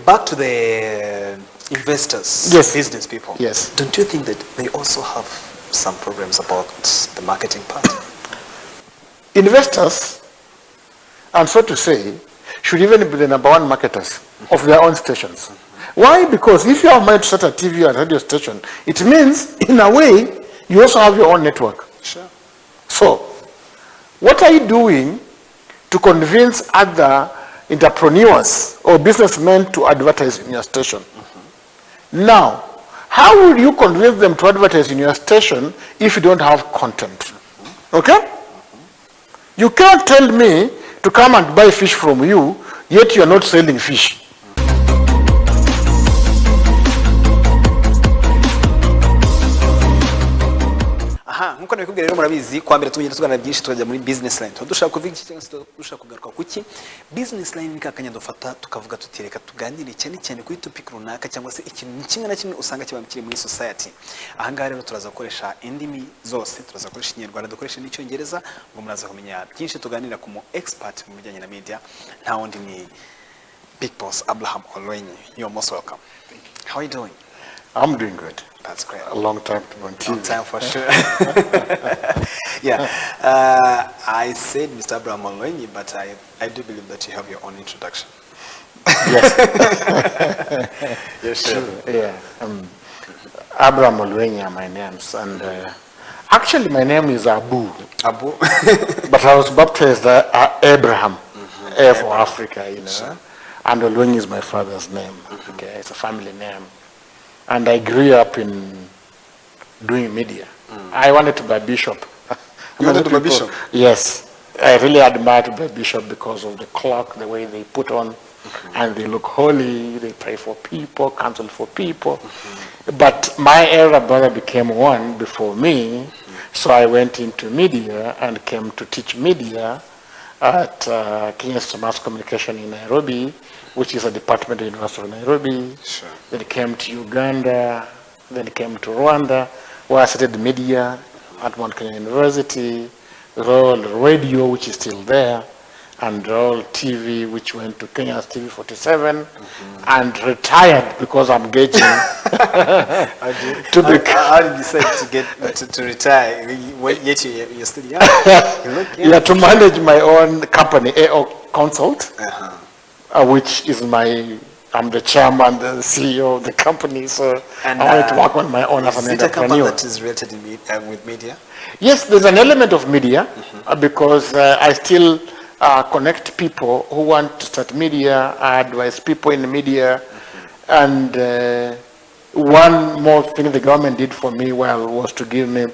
back to the investors, Yes. business people. Yes. Don't you think that they also have some problems about the marketing part? Investors, and so to say, should even be the number one marketers of their own stations. Why? Because if you have money to start a TV and radio station, it means, in a way, you also have your own network. Sure. So, what are you doing to convince other entrepreneurs or businessmen to advertise in your station? Now, how will you convince them to advertise in your station if you don't have content? Okay? You can't tell me to come and buy fish from you, yet you are not selling fish. Aha, nkuko nabikubwira rero murabizi kwa mbere tugenda tugana byinshi tujya muri business line. Dushaka kuvuga iki cyangwa se dushaka kugaruka kuki? Business line ni kakanya dufata tukavuga tutireka tuganire cyane cyane kuri topic runaka cyangwa se ikintu kimwe na kimwe usanga kiba kiri muri society. Aha ngaha rero turaza gukoresha indimi zose, turaza gukoresha Ikinyarwanda, dukoresha n'Icyongereza ngo muraza kumenya byinshi tuganira ku mu expert mu bijyanye na media. Nta wundi ni Big Boss Abraham OLWENYI. You're most welcome. How are you doing? I'm doing good. That's great. A long time to be on TV. Long time for sure. Yeah. I said Mr. Abraham OLWENYI, but I do believe that you have your own introduction. Yes. Yes, sure. Yeah. Abraham OLWENYI are my names. And actually, my name is Abu. Abu? But I was baptized Abraham. A for Africa, you know. Sure. And OLWENYI is my father's name. Okay, it's a family name. And I grew up in doing media. I wanted to be a bishop. You wanted to be a bishop? Yes. I really admire to be a bishop because of the clock, the way they put on, and they look holy, they pray for people, counsel for people. But my elder brother became one before me, so I went into media and came to teach media at King's Mass Communication in Nairobi, which is a department of the University of Nairobi. Sure. Then came to Uganda, then came to Rwanda, where I studied media at Mount Kenya University, Royal Radio, which is still there, and Royal TV, which went to Kenya's TV 47, and retired because I'm getting How did you decide to get to retire? Yet you're still young. You look young. Yeah, to manage my own company, AO Consult, which is I'm the chairman, the CEO of the company, so And, I wanted to work on my own as an Is it a company entrepreneur. that is related with media? Yes, there's an element of media because I still connect people who want to start media, I advise people in the media, and one more thing the government did for me was to give me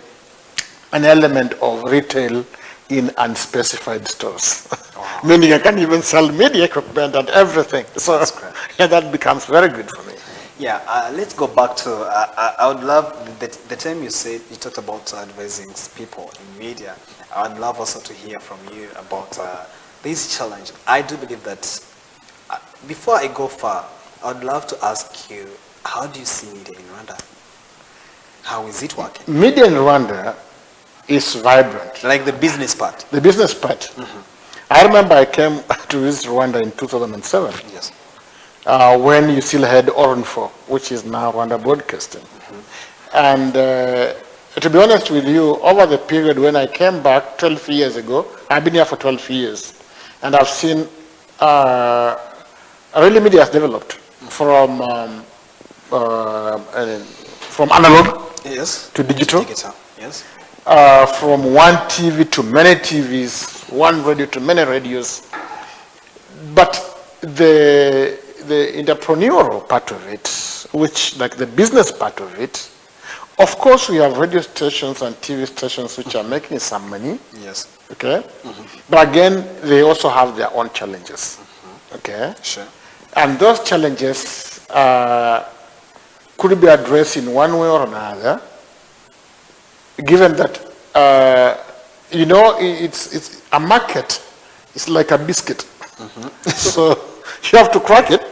an element of retail in unspecified stores. Wow. Meaning I can even sell media equipment and everything. So yeah, that becomes very good for me. Yeah, let's go back to, I would love, the time you said, you talked about advising people in media. I would love also to hear from you about this challenge. I do believe that, before I go far, I would love to ask you, how do you see media in Rwanda? How is it working? Media in Rwanda is vibrant. Like the business part? The business part. I remember I came to visit Rwanda in 2007. Yes. When you still had Oronfo, which is now Rwanda Broadcasting. And to be honest with you, over the period when I came back 12 years ago, I've been here for 12 years, and I've seen really media has developed from analog to digital. Yes. From one TV to many TVs, one radio to many radios. But the entrepreneurial part of it, which like the business part of it, of course we have radio stations and TV stations which are making some money. Yes. Okay. But again, they also have their own challenges. Okay. Sure. And those challenges could be addressed in one way or another, given that it's a market. It's like a biscuit. So you have to crack it.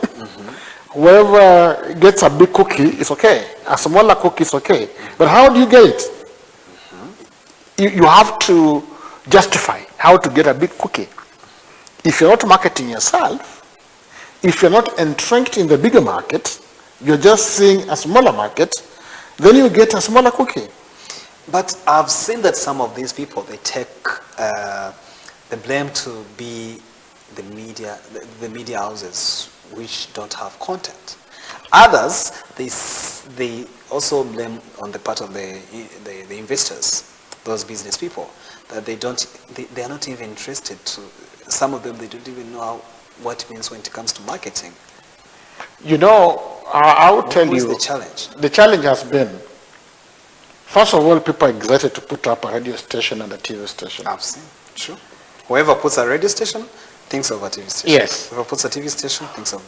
Whoever gets a big cookie is okay. A smaller cookie is okay. But how do you get it? You have to justify how to get a big cookie. If you're not marketing yourself, If you're not entrenched in the bigger market, you're just seeing a smaller market, then you get a smaller cookie. But I've seen that some of these people, they take the blame to be the media houses which don't have content. Others, they also blame on the part of the investors, those business people, that they are not even interested to. Some of them, they don't even know what it means when it comes to marketing. You know, I will tell you. What is the challenge? The challenge has been, first of all, people are excited to put up a radio station and a TV station. I've seen, true. Whoever puts a radio station thinks of a TV station. Yes. Whoever puts a TV station thinks of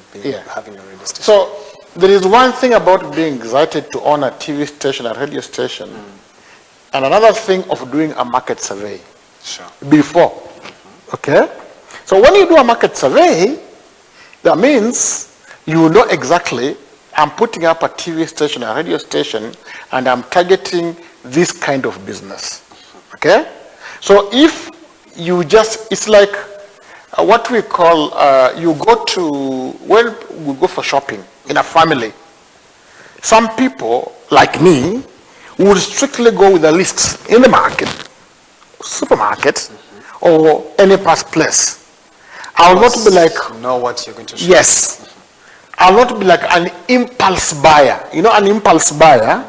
having a radio station. So there is one thing about being excited to own a TV station, a radio station, and another thing of doing a market survey. Sure. Before. Okay? So when you do a market survey, that means you know exactly, I'm putting up a TV station, a radio station, and I'm targeting this kind of business. Okay? So if you just, it's like what we call, you go to, when we go for shopping in a family, some people, like me, would strictly go with a list in the market, supermarket, or any past place. I will not be like, know what you're going to shop. yes. I will not be like an impulse buyer. You know, an impulse buyer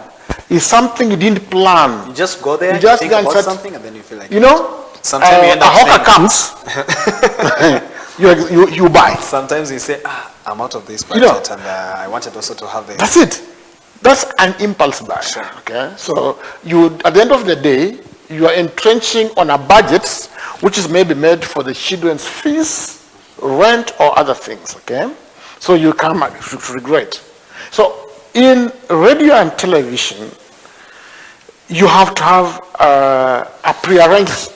is something you didn't plan. You just go there, You just think go and about set- something, and then you feel like, You know, sometimes you end a up hawker saying, comes, you buy. sometimes you say, I'm out of this budget, and I wanted also to have this. That's it. That's an impulse buy. Sure. Okay, so you, at the end of the day, you are entrenching on a budget which is maybe made for the children's fees, rent, or other things. Okay, so you come and regret. So in radio and television, you have to have a prearranged,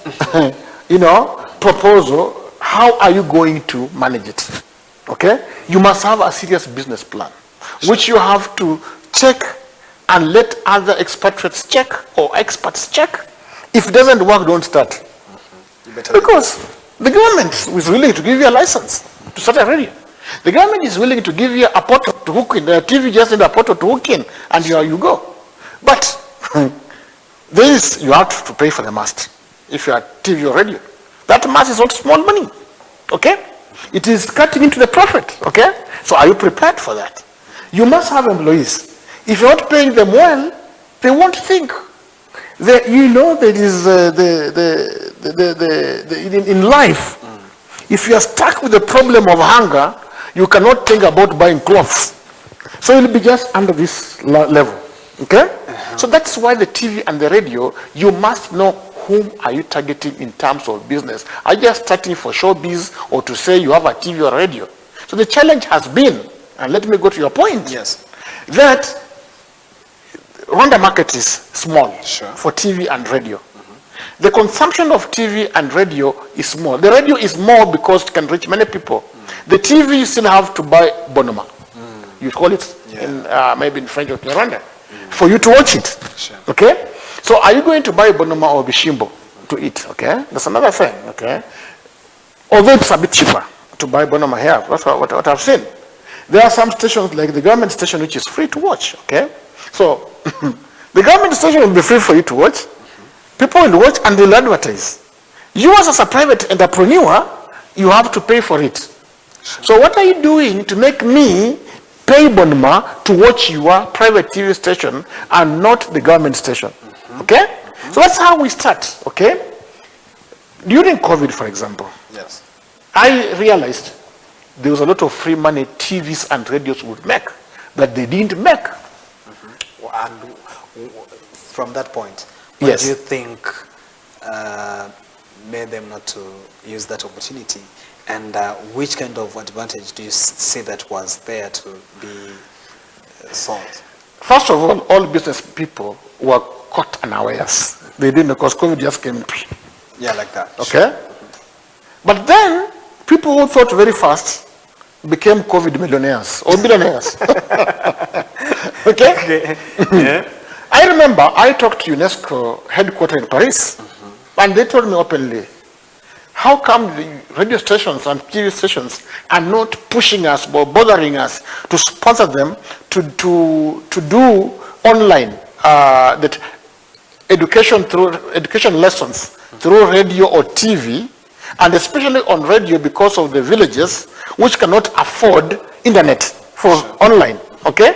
proposal. How are you going to manage it? Okay, you must have a serious business plan, which you have to check and let other expatriates check or experts check. If it doesn't work, don't start. Because the government is willing to give you a license to start a radio. The government is willing to give you a portal to hook in. The TV just need a portal to hook in, and you go. But this, you have to pay for the mast. If you are TV or radio, that mast is not small money. Okay? It is cutting into the profit. Okay? So are you prepared for that? You must have employees. If you're not paying them well, they won't think. There is in life, if you are stuck with the problem of hunger, you cannot think about buying clothes. So you'll be just under this level. Okay? So that's why the TV and the radio, you must know whom are you targeting in terms of business. Are you just starting for showbiz or to say you have a TV or radio? So the challenge has been, and let me go to your point, Yes. that Rwanda market is small for TV and radio. The consumption of TV and radio is small. The radio is more because it can reach many people. The TV, you still have to buy bonoma. You call it, maybe in French or Rwanda, for you to watch it. Sure. Okay? So are you going to buy bonoma or bishimbo to eat? Okay? That's another thing. Okay? Although it's a bit cheaper to buy bonoma here. That's what I've seen. There are some stations like the government station which is free to watch. Okay? So the government station will be free for you to watch. People will watch and they'll advertise. You as a private entrepreneur, you have to pay for it. So what are you doing to make me pay bonoma to watch your private TV station and not the government station? Okay? So that's how we start. Okay? During COVID, for example, Yes. I realized there was a lot of free money TVs and radios would make that they didn't make. And from that point, what Yes. do you think made them not to use that opportunity? And which kind of advantage do you see that was there to be solved? First of all business people were caught unawares. They didn't know because COVID just came. Yeah, like that. Okay? But then, people who thought very fast became COVID millionaires or billionaires. Okay? Yeah. I remember I talked to UNESCO headquarters in Paris, and they told me openly, how come the radio stations and TV stations are not pushing us or bothering us to sponsor them to do online that education lessons through radio or TV, and especially on radio because of the villages which cannot afford internet for online, okay?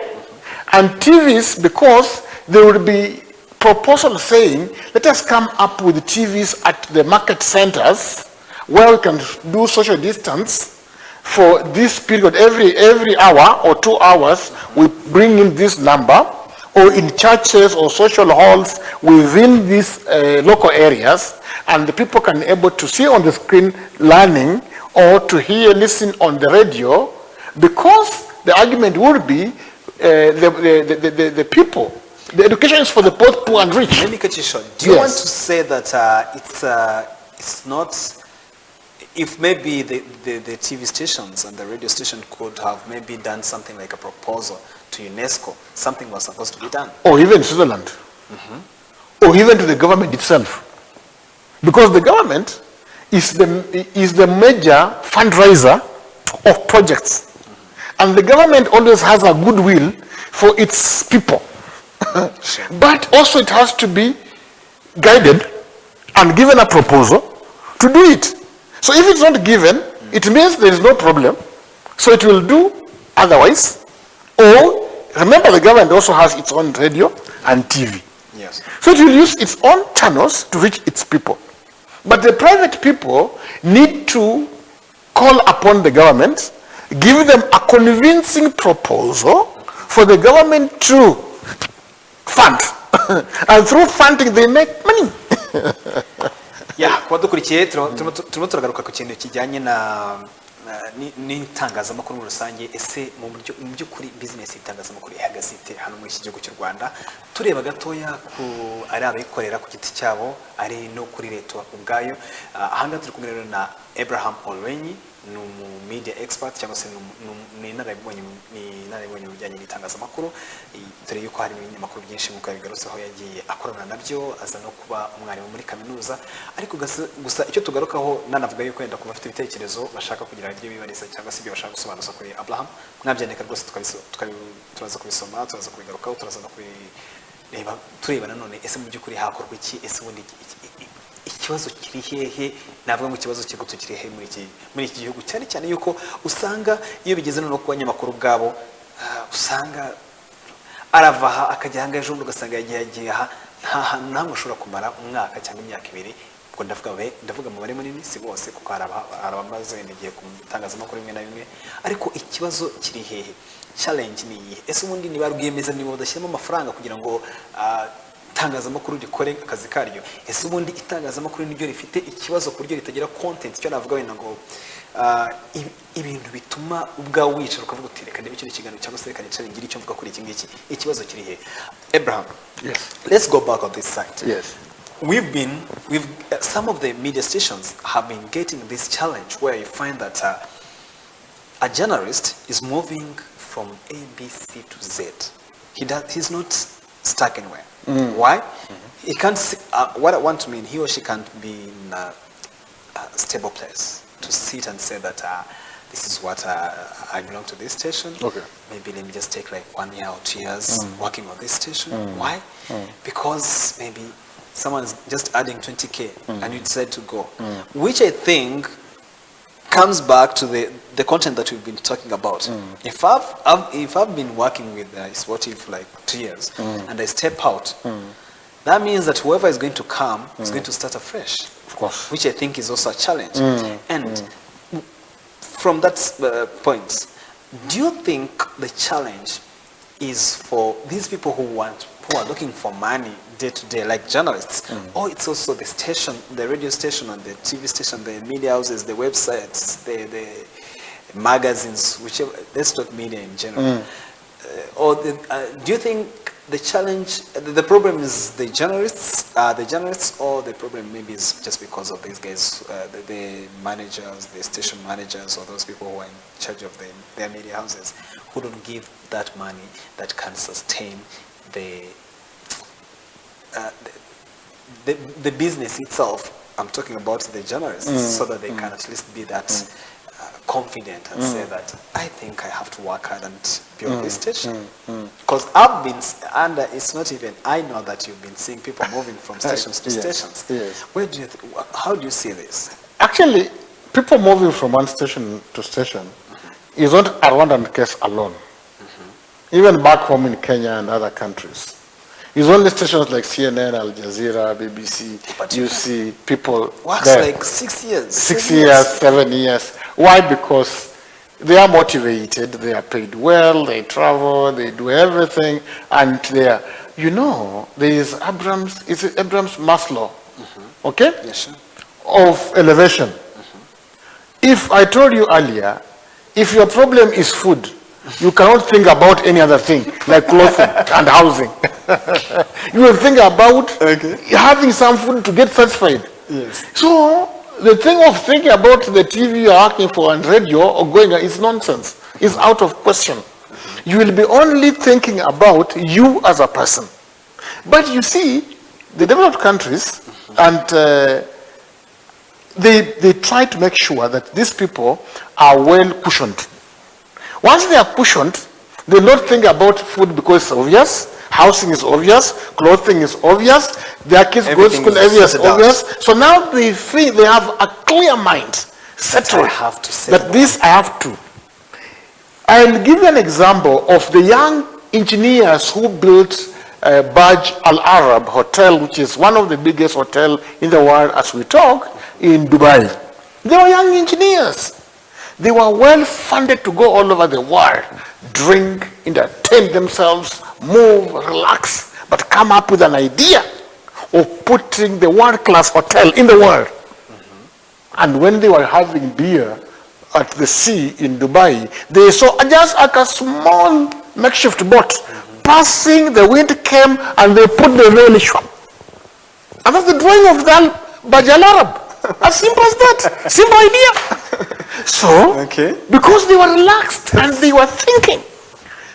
And TVs because there will be proposals saying, let us come up with TVs at the market centers where we can do social distance for this period. Every hour or 2 hours, we bring in this number, or in churches or social halls within these local areas, and the people can be able to see on the screen learning or to hear, listen on the radio, because the argument would be the people. The education is for the both poor and rich. Let me cut you short. Do you want to say that it's not, if maybe the TV stations and the radio station could have maybe done something like a proposal to UNESCO, something was supposed to be done? Or even Switzerland. Or even to the government itself. Because the government is the major fundraiser of projects. And the government always has a goodwill for its people. Sure. But also it has to be guided and given a proposal to do it. So if it's not given, it means there is no problem. So it will do otherwise. Or, remember, the government also has its own radio and TV. Yes. So it will use its own channels to reach its people. But the private people need to call upon the government, give them a convincing proposal for the government to fund. And through funding, they make money. Yeah, kuba dukurikiye turimo turagaruka ku kintu kijyanye n'itangazamakuru muri rusange. Ese mu by'ukuri business y'itangazamakuru ihagaze ite hano muri iki gihugu cy'u Rwanda, tureba gatoya ku ari abikorera ku giti cyabo, ari no kuri leta ubwayo. Ahangaha turi kumwe na Abraham OLWENYI, ni media expert cyangwa se ni inararibonye mu bijyanye n'itangazamakuru. Dore yuko hari ibinyamakuru byinshi nk'uko yabigarutseho yagiye akorana nabyo, aza no kuba umwarimu muri kaminuza. Ariko gusa icyo tugarukaho, nanavuga yuko yenda kuba afite ibitekerezo bashaka kugira ibyo bibariza cyangwa se ibyo bashaka gusobanuza kuri Abraham, mwabyandika rwose turaza kubisoma, turaza kubigarukaho, turaza no kubireba, tureba nanone ese mu by'ukuri hakorwa iki, ese ubundi ikibazo kiri hehe. Navuga ngo ikibazo kigutu kiri hehe muri iki gihugu, cyane cyane yuko usanga iyo bigeze no ku banyamakuru bwabo, usanga aravaha akajya hanga ejo ugasanga yagiye aha nta hantu namwe ushobora kumara umwaka cyangwa imyaka ibiri. Ubwo ndavuga mu bari munini si bose, kuko arabamaze igihe ku itangazamakuru rimwe na rimwe. Ariko ikibazo kiri hehe, challenge ni iyihe? Ese ubundi niba rwiyemeza niba badashyiramo amafaranga kugira ngo itangazamakuru rikore akazi karyo? Ese ubundi itangazamakuru niryo rifite ikibazo ku buryo ritagira content? Icyo navuga wenda ngo ibintu bituma ubwawe wicara ukavuga uti reka ndebe icyo kiganiro cyangwa se reka nicare ngire icyo mvuga kuri iki ngiki. Ikibazo kiri he? Abraham, yes. Let's go back on this side. Yes. Some of the media stations have been getting this challenge where you find that a journalist is moving from A, B, C to Z. He's not stuck anywhere. Why? He can't see, what I want to mean, he or she can't be in a stable place to sit and say that this is what I belong to this station. Okay. Maybe let me just take like 1 year or 2 years working on this station. Why? Because maybe someone is just adding 20K and you decide to go, which I think comes back to the content that we've been talking about. If I've been working with Sportive for like 2 years and I step out, that means that whoever is going to come is going to start afresh. Of course. Which I think is also a challenge. And from that point, do you think the challenge is for these people who are looking for money day to day, like journalists, or it's also the station, the radio station and the TV station, the media houses, the websites, the magazines, whichever, let's talk media in general. Do you think the challenge, the problem is the journalists, or the problem maybe is just because of these guys, the managers, the station managers, or those people who are in charge of their media houses, who don't give that money that can sustain the business itself, I'm talking about the journalists, so that they can at least be that confident and say that I think I have to work hard and be on this station. Because I've been under, it's not even, I know that you've been seeing people moving from stations to stations. Yes. Where do you how do you see this? Actually, people moving from one station to station is not a Rwandan case alone. Even back home in Kenya and other countries. It's only stations like CNN, Al Jazeera, BBC, But you see people Works there. like 6 years. 6 years, 7 years. Why? Because they are motivated, they are paid well, they travel, they do everything, and they are, you know, there is Abraham's Maslow, okay? Yes, sure. Of elevation. If I told you earlier, if your problem is food, you cannot think about any other thing like clothing and housing. You will think about having some food to get satisfied. Yes. So the thing of thinking about the TV you're asking for and radio or going is nonsense. It's out of question. You will be only thinking about you as a person. But you see, the developed countries and they try to make sure that these people are well cushioned. Once they are cushioned, they don't think about food because it's obvious, housing is obvious, clothing is obvious, their kids go to school, everything is obvious. So now they think they have a clear mind, settled, I have to say that this I have to. I'll give you an example of the young engineers who built Burj Al Arab Hotel, which is one of the biggest hotels in the world as we talk, in Dubai. They were young engineers. They were well funded to go all over the world, drink, entertain themselves, move, relax, but come up with an idea of putting the world-class hotel in the world. And when they were having beer at the sea in Dubai, they saw just like a small makeshift boat passing, the wind came and they put the rail shop. And that's the drawing of the Burj Al Arab. As simple as that. Simple idea. So, because they were relaxed and they were thinking.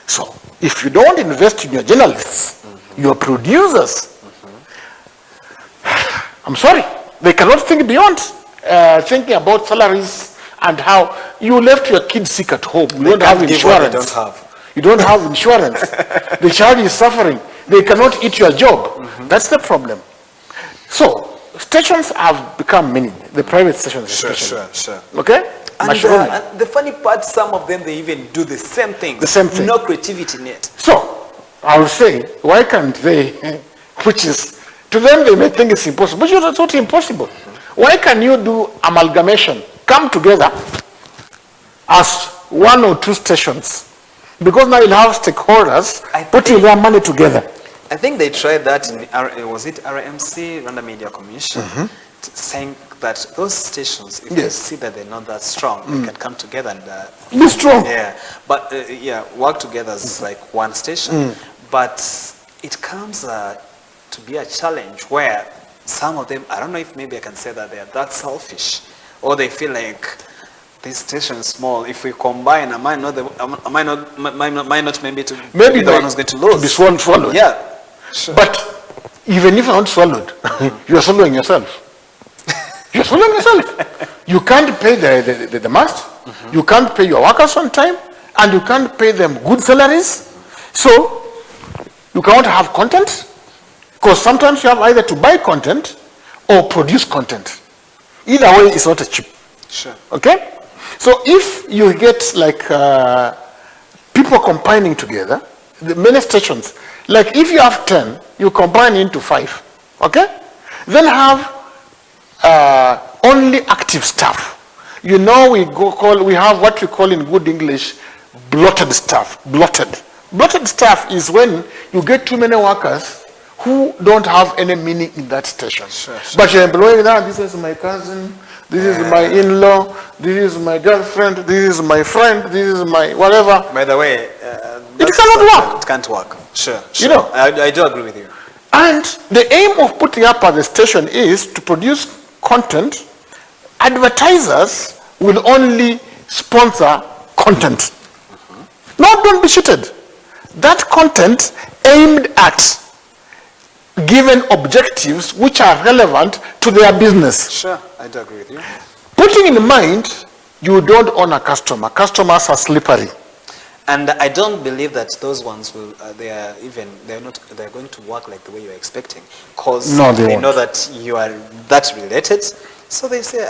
So, if you don't invest in your journalists, your producers, I'm sorry, they cannot think beyond thinking about salaries and how you left your kids sick at home. You don't have insurance. You don't have insurance. The child is suffering. They cannot eat your job. That's the problem. So, stations have become many, the private stations especially. Sure. Okay? And the funny part, some of them, they even do the same thing. The same thing. No creativity in it. So, I will say, why can't they, which is, to them they may think it's impossible, but it's not impossible. Why can you do amalgamation, come together as one or two stations? Because now you'll have stakeholders putting their money together. I think they tried that in, was it RMC, Rwanda Media Commission, saying that those stations, if they see that they're not that strong, they can come together and be strong. Yeah, but work together as like one station. But it comes to be a challenge where some of them, I don't know if maybe I can say that they are that selfish, or they feel like this station is small. If we combine, am I not maybe to be the one who's going to lose? To be swallowed. Yeah. Sure. But even if you're not swallowed, you're swallowing yourself. You're swallowing yourself. You can't pay the mast, you can't pay your workers on time, and you can't pay them good salaries. So, you cannot have content, because sometimes you have either to buy content or produce content. Either way, it's not a cheap. Sure. Okay? So, if you get like people combining together, the many stations, like if you have 10, you combine into 5, okay? Then have only active staff. You know, we have what we call in good English, bloated staff, bloated. Bloated staff is when you get too many workers who don't have any meaning in that station. Sure. But you're employing that, this is my cousin, this is my in-law, this is my girlfriend, this is my friend, this is my whatever. By the way, it cannot work. It can't work. Sure. You know, I do agree with you. And the aim of putting up at the station is to produce content. Advertisers will only sponsor content. No, don't be cheated. That content aimed at given objectives which are relevant to their business. Sure, I do agree with you. Putting in mind, you don't own a customer. Customers are slippery. And I don't believe that those ones will, they're going to work like the way you're expecting. Because No, they they know won't. that you are that related. So they say,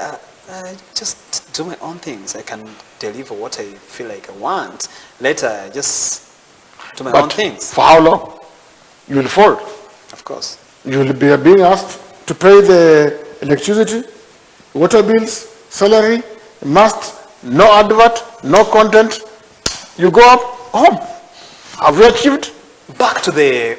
I just do my own things. I can deliver what I feel like I want. Later, I just do my own But things. for how long? You will fall. Of course. You will be being asked to pay the electricity, water bills, salary, must, no advert, no content. You go up home. Have you achieved? Back to the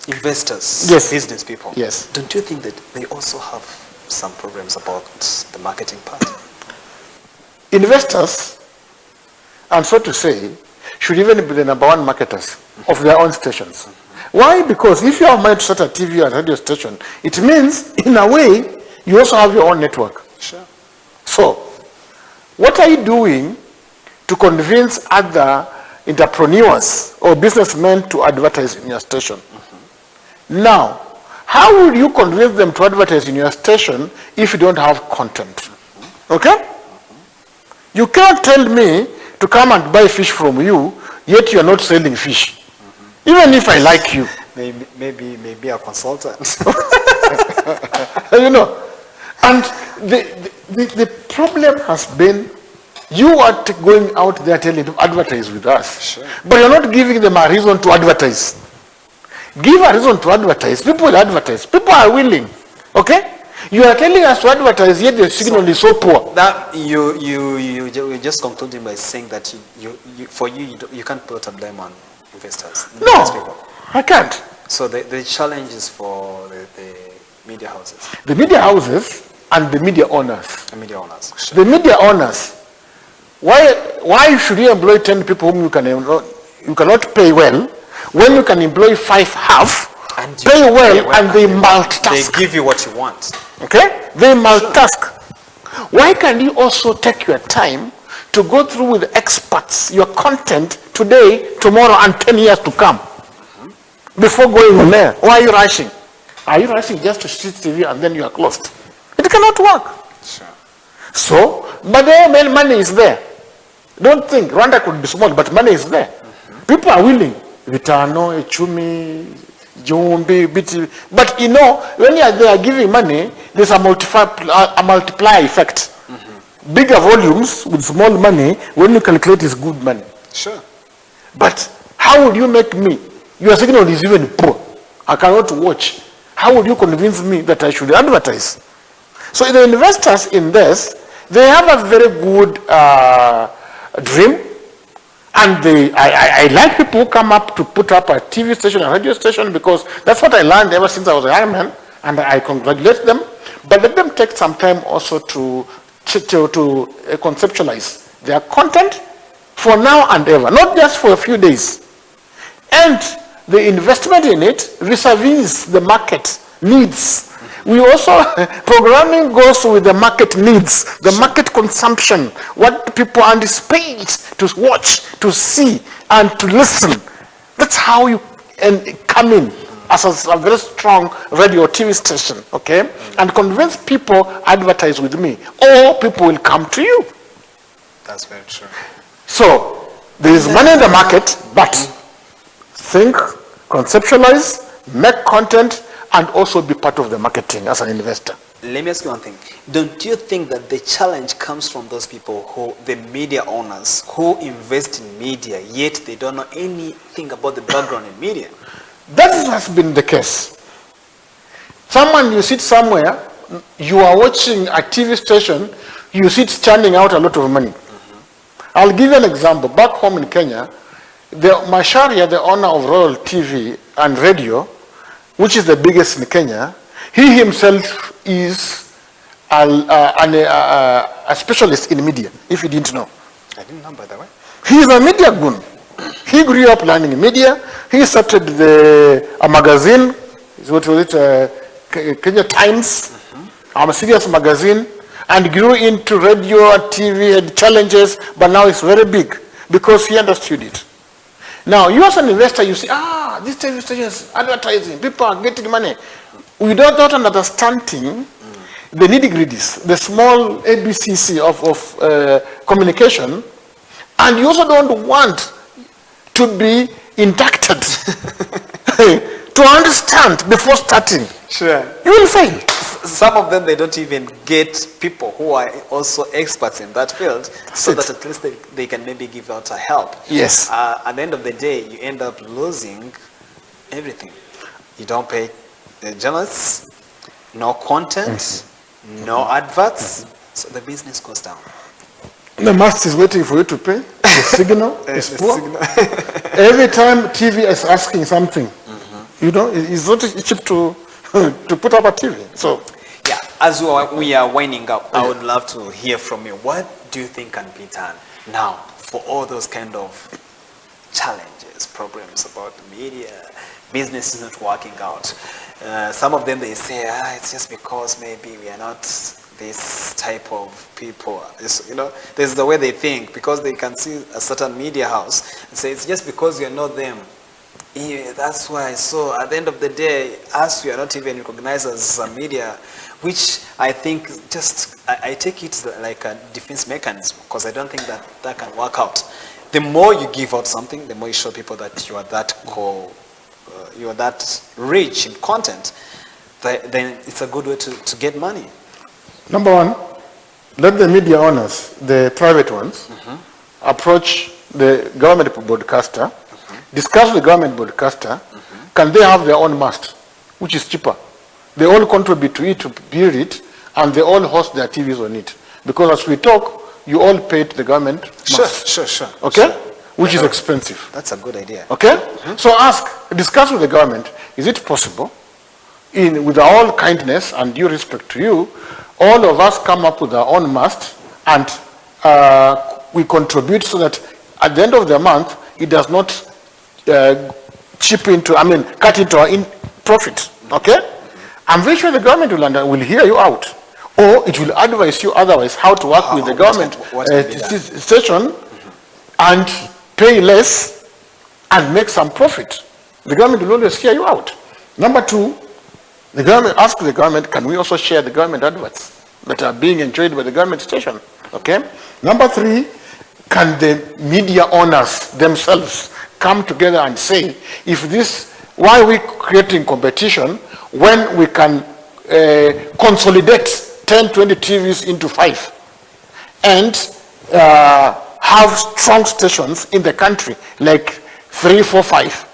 investors, Yes. business people. Yes. Don't you think that they also have some problems about the marketing part? Investors, and so to say, should even be the number one marketers of their own stations. Why? Because if you have money to start a TV and radio station, it means, in a way, you also have your own network. Sure. So, what are you doing to convince other entrepreneurs or businessmen to advertise in your station? Now, how will you convince them to advertise in your station if you don't have content? Okay? You can't tell me to come and buy fish from you, yet you are not selling fish. Even if I like you. Maybe a consultant. You know, and the problem has been, you are going out there telling them advertise with us, Sure. but you're not giving them a reason to advertise. Give a reason to advertise. People will advertise. People are willing. Okay? You are telling us to advertise, yet the signal is so poor. That you just concluding by saying that you can't put a blame on investors. business No, people. I can't. So the challenge is for the media houses, The media houses and the media owners. the media owners. Sure. The media owners, why should you employ 10 people whom you cannot pay well, when you can employ 5 half, And you pay well, pay well, and they They multitask? give you what you want. Okay? They multitask. Why can you also take your time to go through with experts your content today, tomorrow, and 10 years to come before going on there? Why are you rushing? Are you rushing just to see TV and then you are closed? It cannot work. Sure. So, but the money is there. Don't think Rwanda could be small, but money is there. People are willing. Vitano, Echumi, Jumbi, Biti. But you know, when they are giving money, there's a multiplier effect. Bigger volumes with small money, when you calculate, is good money. Sure. But how would you make me? Your signal is even poor. I cannot watch. How would you convince me that I should advertise? So the investors in this, they have a very good dream. And I like people who come up to put up a TV station, a radio station, because that's what I learned ever since I was a young man, and I congratulate them. But let them take some time also to conceptualize their content for now and ever, not just for a few days. And the investment in it vis-a-vis the market needs. We also, programming goes with the market needs, the market consumption, what people anticipate to watch, to see, and to listen. That's how you come in as a very strong radio TV station, okay? And convince people, advertise with me, or people will come to you. That's very true. So, there is money in the market, but think, conceptualize, make content, and also be part of the marketing as an investor. Let me ask you one thing. Don't you think that the challenge comes from those people the media owners, who invest in media, yet they don't know anything about the background in media? That has been the case. You sit somewhere, you are watching a TV station, you see it's churning out a lot of money. I'll give you an example. Back home in Kenya, Masharia, the owner of Royal TV and Radio, which is the biggest in Kenya, he himself is a specialist in media, if you didn't know. I didn't know, by the way. He is a media goon. He grew up learning media. He started a magazine, what was it, Kenya Times, a serious magazine, and grew into radio and TV and challenges, but now it's very big because he understood it. Now, you as an investor, you see, this TV station is advertising, people are getting money. Without understanding the nitty-gritties, the small ABCC of communication, and you also don't want to be inducted to understand before starting. Sure. You will fail. Some of them, they don't even get people who are also experts in that field, so that at least they can maybe give out a help. Yes. At the end of the day, you end up losing everything. You don't pay the journalists, no content, no adverts, so the business goes down. The mast is waiting for you to pay. The signal is poor. Every time TV is asking something, it's not cheap to put up a TV. So, yeah, as we are winding up, I would love to hear from you. What do you think can be done now for all those kind of challenges, problems about the media, business is not working out? Some of them, they say, it's just because maybe we are not this type of people. There's the way they think, because they can see a certain media house and say, it's just because you're not them. Yeah, that's why. So at the end of the day, us, we are not even recognized as a media, which I think I take it like a defense mechanism, because I don't think that can work out. The more you give out something, the more you show people that you are that rich in content, then it's a good way to get money. Number one, let the media owners, the private ones, approach the government broadcaster, discuss with the government broadcaster, can they have their own mast, which is cheaper? They all contribute to it, to build it, and they all host their TVs on it. Because as we talk, you all pay to the government mast. Sure. Okay? Sure. Which is expensive. That's a good idea. Okay? So discuss with the government, is it possible, with all kindness and due respect to you, all of us come up with our own mast, and we contribute so that at the end of the month, it does not cut into our profit. Okay? I'm very sure the government will hear you out, or it will advise you otherwise how to work with the government station and pay less and make some profit. The government will always hear you out. Number two, the government ask the government, can we also share the government adverts that are being enjoyed by the government station? Okay. Number three, can the media owners themselves come together and say, why are we creating competition when we can consolidate 10, 20 TVs into 5 and have strong stations in the country, like 3, 4, 5,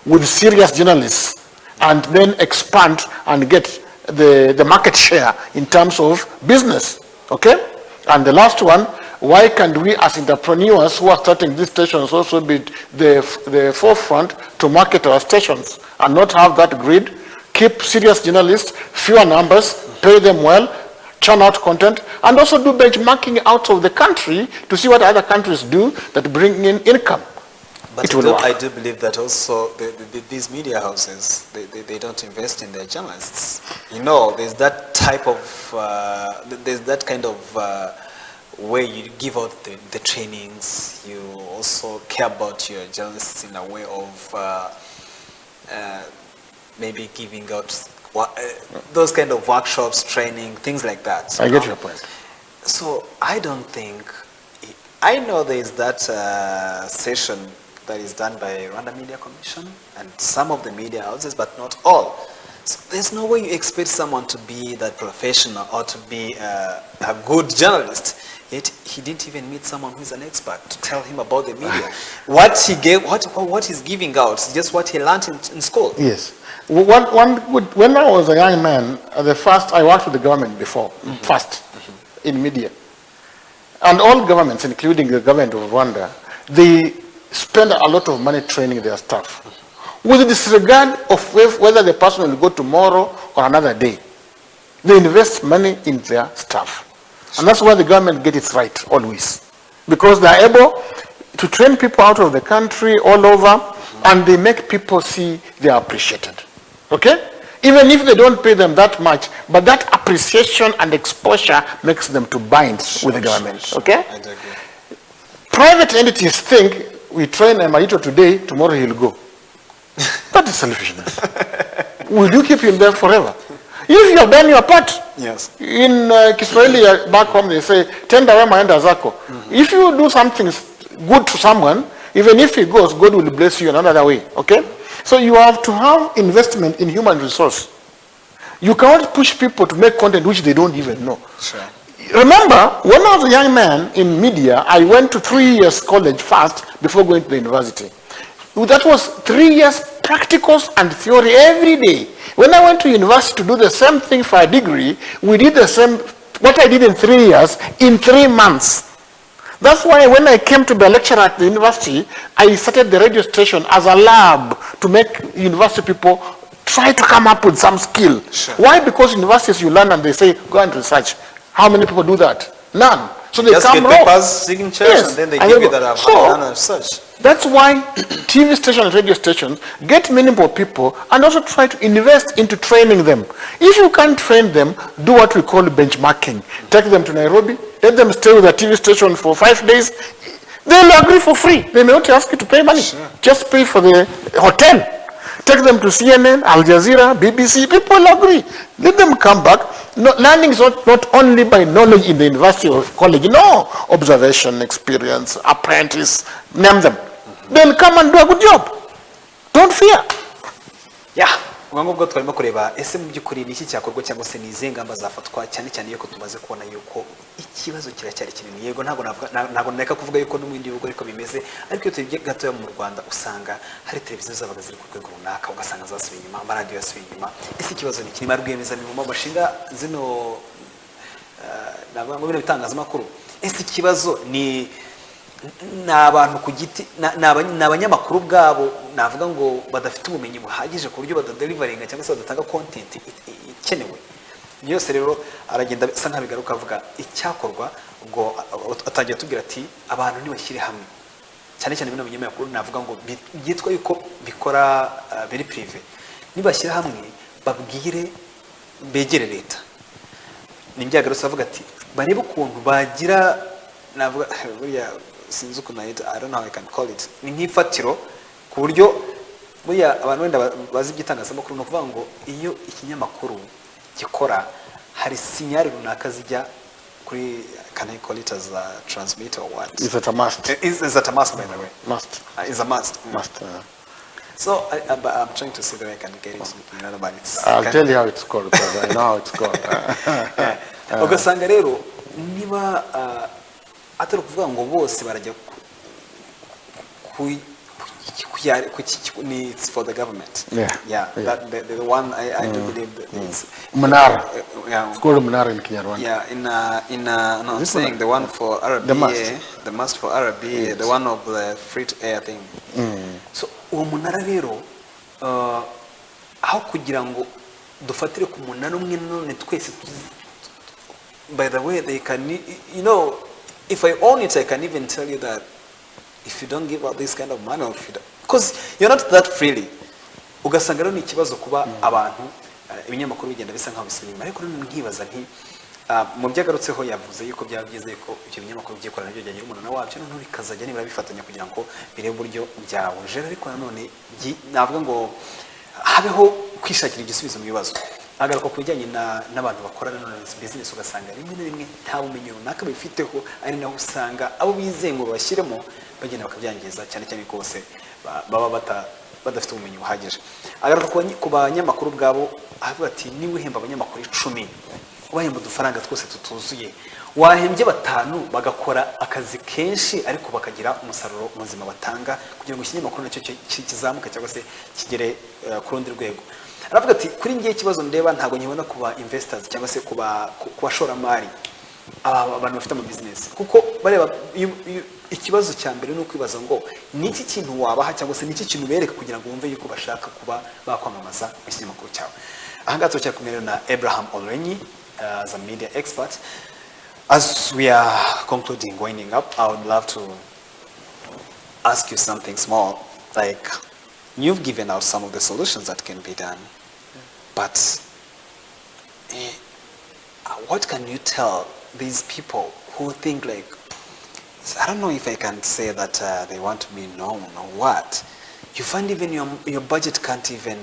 with serious journalists, and then expand and get the market share in terms of business. Okay? And the last one, why can't we as entrepreneurs who are starting these stations also be the forefront to market our stations and not have that grid, keep serious journalists, fewer numbers, pay them well, churn out content, and also do benchmarking out of the country to see what other countries do that bring in income. But I do believe that also these media houses, they don't invest in their journalists. There's that type of, there's that kind of where you give out the trainings, you also care about your journalists in a way of maybe giving out those kind of workshops, training, things like that. I get your point. So I don't think, I know there is that session that is done by Rwanda Media Commission and some of the media houses, but not all. So there's no way you expect someone to be that professional or to be a good journalist. Yet he didn't even meet someone who is an expert to tell him about the media. What he's giving out is just what he learned in school. Yes. When I was a young man, I worked with the government before, in media. And all governments, including the government of Rwanda, they spend a lot of money training their staff, with the disregard of whether the person will go tomorrow or another day. They invest money in their staff. And that's why the government gets it right, always. Because they're able to train people out of the country, all over, and they make people see they are appreciated. Okay? Even if they don't pay them that much, but that appreciation and exposure makes them to bind with the government. Okay? I agree. Private entities think we train Emmalito today, tomorrow he'll go. That is selfishness. Will you keep him there forever? If you have done your part, Yes. in Kiswahili back home they say, tenda wema enda zako. If you do something good to someone, even if he goes, God will bless you in another way, okay? So you have to have investment in human resource. You cannot push people to make content which they don't even know. Sure. Remember, when I was a young man in media, I went to 3 years college first before going to the university. That was 3 years practicals and theory every day. When I went to university to do the same thing for a degree, we did the same, what I did in 3 years, in 3 months. That's why when I came to be a lecturer at the university, I started the radio station as a lab to make university people try to come up with some skill. Sure. Why? Because universities you learn and they say, go and research. How many people do that? None. So they Just come get raw. papers, signatures, Yes. and then they And give they you go. that So, done research. that's why TV stations and radio stations get minimal people and also try to invest into training them. If you can't train them, do what we call benchmarking. Take them to Nairobi, let them stay with a TV station for 5 days. They'll agree for free. They may not ask you to pay money. Sure. Just pay for the hotel. Take them to CNN, Al Jazeera, BBC. People will agree. Let them come back. No, learning is not only by knowledge in the university or college. No, observation, experience, apprentice, name them. They'll come and do a good job. Don't fear. Yeah. Ubwo ngubwo twarimo kureba ese mu by'ukuri ni iki cyakorwa cyangwa se ni izihe ngamba zafatwa cyane cyane yuko tumaze kubona yuko ikibazo kiracyari kinini. Yego ntabwo neka kuvuga yuko no mu bindi bihugu ariko bimeze, ariko iyo turebye gatoya mu Rwanda usanga hari televiziyo zabaga ziri ku rwego runaka ugasanga zasubiye inyuma, amaradiyo yasubiye inyuma. Ese ikibazo ni kinima rwiyemezamirimo bashinga zino nabwo bino bitangazamakuru. Ese ikibazo ni abantu ku giti n'abanyamakuru bwabo navuga ngo badafite ubumenyi buhagije ku buryo badadelivaringa cyangwa se badatanga content ikenewe. Byose rero aragenda asa nkabigaruka avuga icyakorwa ngo atangiye tubwira ati abantu nibashyire hamwe cyane cyane bino binyamakuru navuga ngo byitwa yuko bikora biri prive, nibashyira hamwe babwire begere leta. Nimbyagarusa avuga ati barebe ukuntu bagira navuga buriya sinzi ukuntu I don't know how I can call it, ni nk'ifatiro ku buryo buriya abantu wenda bazi iby'itangazamakuru no kuvuga ngo iyo ikinyamakuru gikora hari sinyari runaka zijya kuri, can I call it as a transmitter or what? Is it a must? Is it a must by the way? Must. Is a must. Must. So I'm trying to see that I can get it in another but it's I'll tell you how it's called because I know how it's called. ugasanga rero niba atari kuvuga ngo bose barajya it's for the government. Yeah. That the one I do believe that it's Munara. Yeah. It's called Munara in Kinyarwanda. Yeah, no, I'm saying the one for RBA, the must for RBA, yes. The one of the free to air thing. So uwo munara rero aho kugira ngo dufatire ku munara umwe none twese, by the way they can, you know, if I own it I can even tell you that if you don't give out this kind of money, because you're not that freely, ugasanga rero ni ikibazo kuba abantu ibinyamakuru bigenda bisa nkaho bisubira inyuma. Ariko rero nkibaza nti mu byagarutseho yavuze yuko byageze ko ibyo binyamakuru byikorana byo byagira umuntu wabyo noneho bikazajya nibura bifatanya kugira ngo birebe uburyo byawuje. Ariko nanone navuga ngo habeho kwishakira igisubizo mu bibazo. Agaruka ku bijyanye n'abantu bakorana na business, ugasanga rimwe na rimwe nta bumenyi runaka bifiteho, ari naho usanga abo bizeye ngo bashyiremo bagenda bakabyangiza cyane cyane kose baba badafite ubumenyi buhagije. Agaruka ku banyamakuru bwabo avuga ati niwe uhemba abanyamakuru 10 ubahemba udufaranga twose tutuzuye, wahembye 5 bagakora akazi kenshi ariko bakagira umusaruro muzima batanga kugira ngo ikinyamakuru nacyo kizamuka cyangwa se kigere ku rundi rwego. Aravuga ati kuri ngiye ikibazo ndeba ntago nyibona kuba investors cyangwa se kuba shoramari abantu bafite ama business, kuko bareba ikibazo cya mbere no kwibaza ngo niki kintu wabaha cyangwa se niki kintu bereka kugira ngo wumve yuko bashaka kuba bakwamamaza ikinyamakuru cyawe. Aha ngaha tujya kumera na Abraham OLWENYI as a media expert. As we are concluding, winding up, I would love to ask you something small, like you've given out some of the solutions that can be done, but what can you tell these people who think like So I don't know if I can say that they want to be known or what. You find even your budget can't even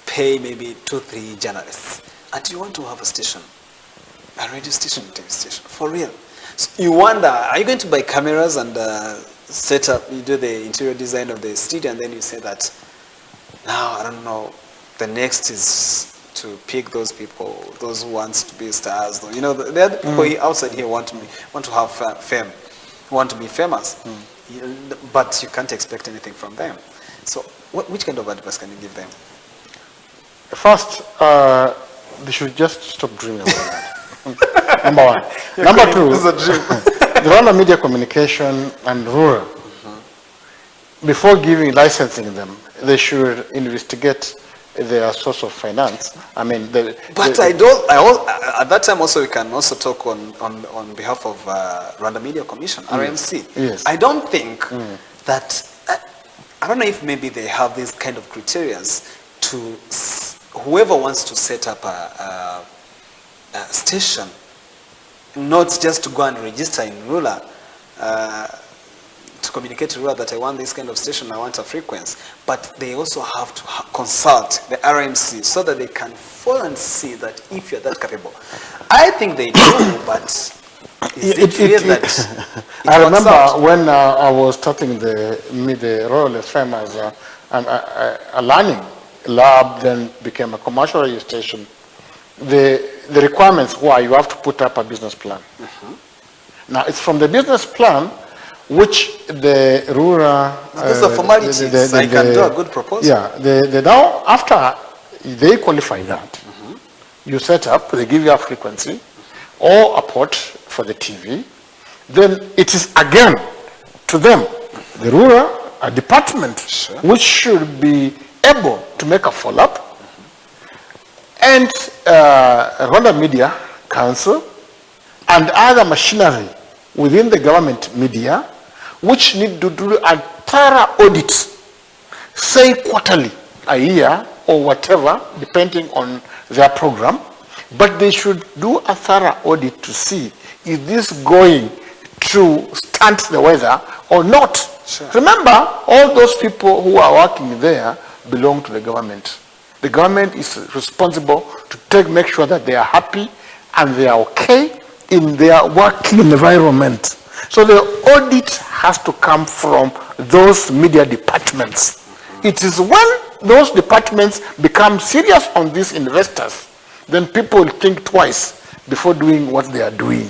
pay maybe 2-3 journalists, and you want to have a station, a radio station, TV station, for real. So you wonder, are you going to buy cameras and set up, you do the interior design of the studio, and then you say that, now, I don't know, the next is to pick those people, those who wants to be stars. You know, the other people outside here want to have fame, want to be famous, but you can't expect anything from them. So which kind of advice can you give them? First, they should just stop dreaming about that. Number one. Number two, the Rwanda Media Communication and Rural, before giving licensing them, they should investigate their source of finance. I mean, at that time also we can also talk on behalf of Rwanda Media Commission, RMC. Yes. I don't think that, I don't know if maybe they have these kind of criteria to whoever wants to set up a station, not just to go and register in Rula, to communicate to Rwanda that I want this kind of station, I want a frequency, but they also have to consult the RMC so that they can follow and see that if you're that capable. I think they do, but is it real that it I remember out? when I was starting the Royal FM as a learning lab, then became a commercial radio station. The requirements were you have to put up a business plan. Now it's from the business plan which the rural... These are formalities. I can do a good proposal. Yeah. They now, after they qualify that, you set up, they give you a frequency or a port for the TV, then it is again to them, the rural department, which should be able to make a follow-up, and Rwanda Media Council and other machinery within the government media, which need to do a thorough audit, say quarterly, a year, or whatever, depending on their program, but they should do a thorough audit to see is this going to stunt the weather or not. Sure. Remember, all those people who are working there belong to the government. The government is responsible to make sure that they are happy and they are okay in their working environment. So the audit has to come from those media departments. It is when those departments become serious on these investors, then people will think twice before doing what they are doing.